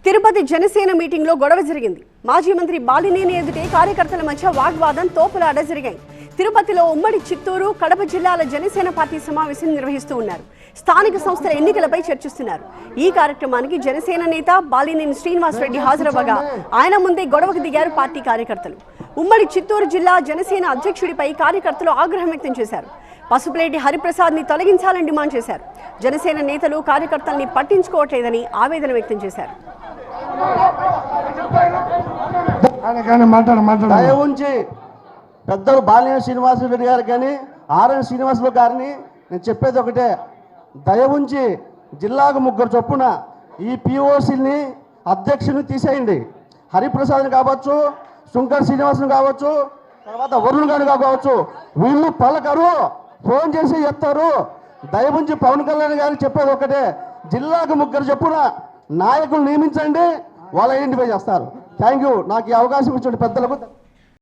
Tirupati Janasena meeting లో గొడవ జరిగింది. మాజీ మంత్రి బాలినేని ఎదుటే కార్యకర్తల మధ్య వాగ్వాదం, తోపులాట జరిగాయి. తిరుపతిలో ఉమ్మడి చిత్తూరు, కడప జిల్లాల జనసేన పార్టీ సమావేశం నిర్వహిస్తూ ఉన్నారు. స్థానిక సంస్థల ఎన్నికలపై చర్చిస్తున్నారు. ఈ కార్యక్రమానికి జనసేన నేత బాలినేని శ్రీనివాస్ రెడ్డి హాజరవ్వగా ఆయన ముందే గొడవకు దిగారు పార్టీ కార్యకర్తలు. ఉమ్మడి చిత్తూరు జిల్లా జనసేన అధ్యక్షుడిపై కార్యకర్తలు ఆగ్రహం వ్యక్తం చేశారు. పసుపులేటి హరిప్రసాద్ ని తొలగించాలని డిమాండ్ చేశారు. జనసేన నేతలు కార్యకర్తల్ని పట్టించుకోవట్లేదని ఆవేదన వ్యక్తం చేశారు. దయ ఉంచి పెద్దలు బాలినేని శ్రీనివాసరెడ్డి గారు కానీ ఆర్ఎన్ శ్రీనివాసరావు గారిని నేను చెప్పేది ఒకటే, దయ ఉంచి జిల్లాకు 3 చొప్పున ఈ పిఓసిని అధ్యక్షుని తీసేయండి. హరిప్రసాద్ని కావచ్చు, శంకర్ శ్రీనివాసుని కావచ్చు, తర్వాత వరుణ్ గారిని కావచ్చు, వీళ్ళు పలకరు, ఫోన్ చేసి చెప్తారు. దయ ఉంచి పవన్ కళ్యాణ్ గారికి చెప్పేది ఒకటే, జిల్లాకు 3 చొప్పున నాయకులు నియమించండి, వాళ్ళ ఐడెంటిఫై చేస్తారు. Thank you. నాకు ఈ అవకాశం ఇచ్చిన పెద్దలకు